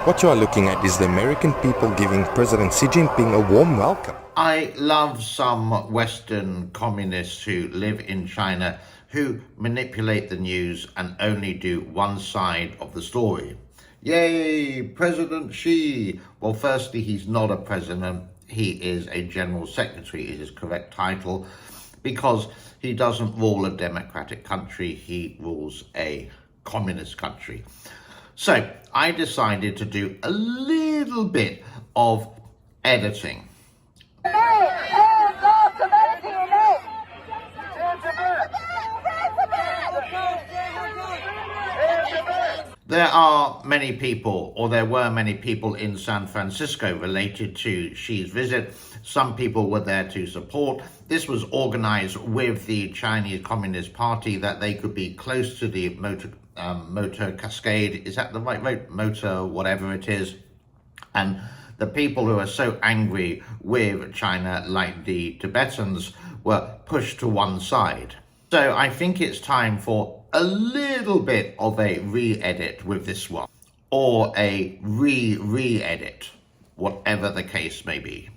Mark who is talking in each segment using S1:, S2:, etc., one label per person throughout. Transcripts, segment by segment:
S1: What you are looking at is the American people giving President Xi Jinping a warm welcome.
S2: I love some Western communists who live in China who manipulate the news and only do one side of the story. Yay, President Xi! Well, firstly, he's not a president. He is a general secretary, is his correct title, because he doesn't rule a democratic country, he rules a communist country. So I decided to do a little bit of editing. There are many people, or there were many people in San Francisco related to Xi's visit. Some people were there to support. This was organized with the Chinese Communist Party that they could be close to the motor cascade. Is that the right road? Motor, whatever it is. And the people who are so angry with China, like the Tibetans, were pushed to one side. So I think it's time for a little bit of a re-edit with this one, or a re-edit, whatever the case may be.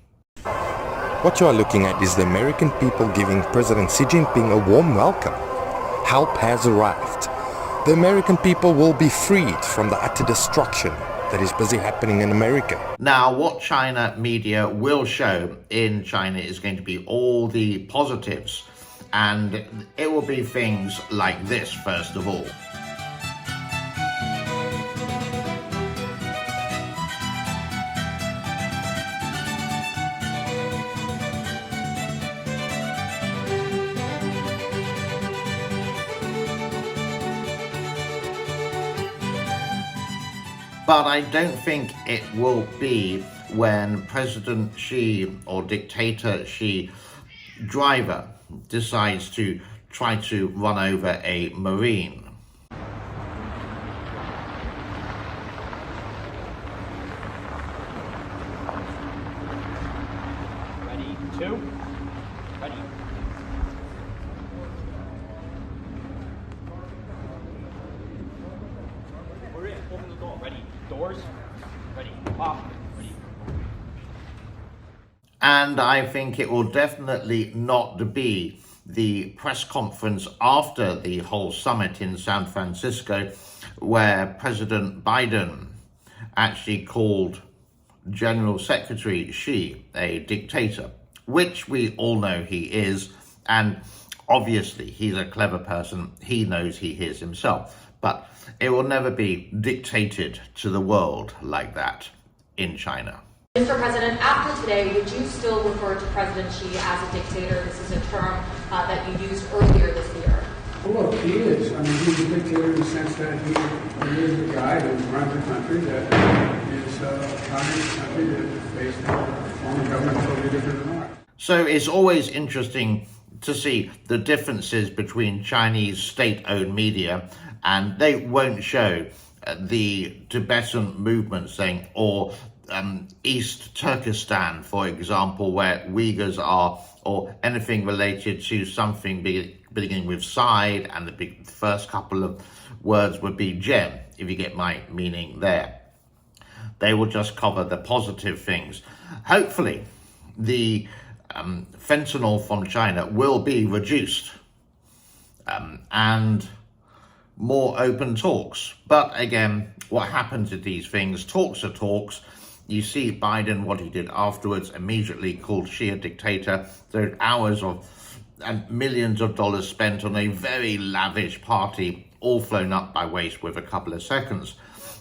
S1: What you are looking at is the American people giving President Xi Jinping a warm welcome. Help has arrived. The American people will be freed from the utter destruction that is busy happening in America.
S2: Now, what China media will show in China is going to be all the positives, and it will be things like this, first of all. But I don't think it will be when President Xi or dictator Xi driver decides to try to run over a Marine.
S3: Ready, two, ready. We're in, open the door, ready. Doors, ready, pop, ready.
S2: And I think it will definitely not be the press conference after the whole summit in San Francisco where President Biden actually called General Secretary Xi a dictator, which we all know he is, and obviously he's a clever person, he knows he is himself, but it will never be dictated to the world like that in China.
S4: Mr. President, after today, would you still refer to President Xi as a dictator? This is a term that you used earlier this year.
S5: Well, look, he is. I mean, he's a dictator in the sense that he is the guy who runs a country that is a communist country that is based on a form of government totally different than ours.
S2: So it's always interesting to see the differences between Chinese state-owned media, and they won't show the Tibetan movement thing, or East Turkestan, for example, where Uyghurs are, or anything related to something beginning with side, and the first couple of words would be gem, if you get my meaning there. They will just cover the positive things. Hopefully, the fentanyl from China will be reduced, and more open talks. But again, what happens at these things, talks are talks. You see Biden, what he did afterwards, immediately called Xi a dictator. There are hours of and millions of dollars spent on a very lavish party, all flown up by waist with a couple of seconds.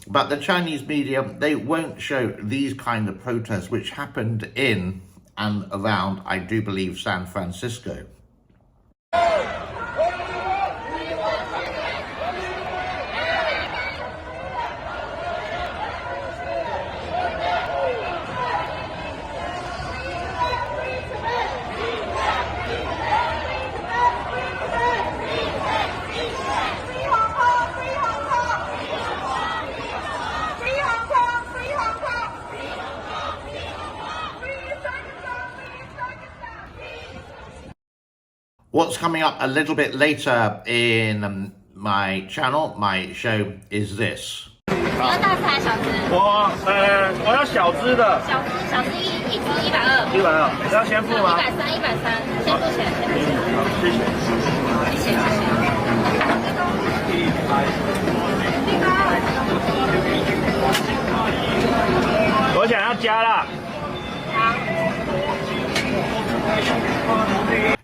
S2: But the Chinese media, they won't show these kind of protests, which happened in and around, I do believe, San Francisco. What's coming up a little bit later in my channel, my show, is this.
S6: 要大只还是小只？
S3: 我要小只的，
S6: 小只一只120。
S3: 120，要先付吗？
S6: 130，先付钱，
S3: 好，谢谢。
S6: 谢谢。
S3: 我想要加辣。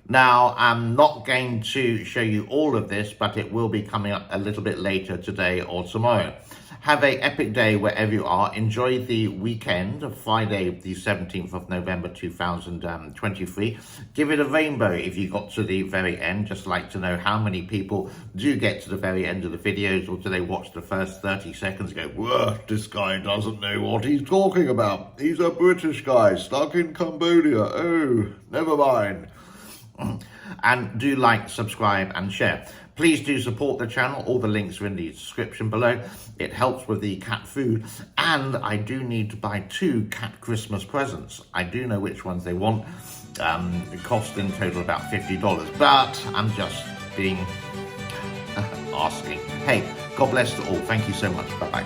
S2: Now, I'm not going to show you all of this, but it will be coming up a little bit later today or tomorrow. Have an epic day wherever you are. Enjoy the weekend, Friday, the 17th of November 2023. Give it a rainbow if you got to the very end. Just like to know how many people do get to the very end of the videos, or do they watch the first 30 seconds and go, whoa, this guy doesn't know what he's talking about. He's a British guy stuck in Cambodia. Oh, never mind. And do like, subscribe and share. Please do support the channel. All the links are in the description below. It helps with the cat food, and I do need to buy 2 cat Christmas presents. I do know which ones they want. It cost in total about $50, but I'm just being asking. Hey, God bless to all. Thank you so much. Bye-bye.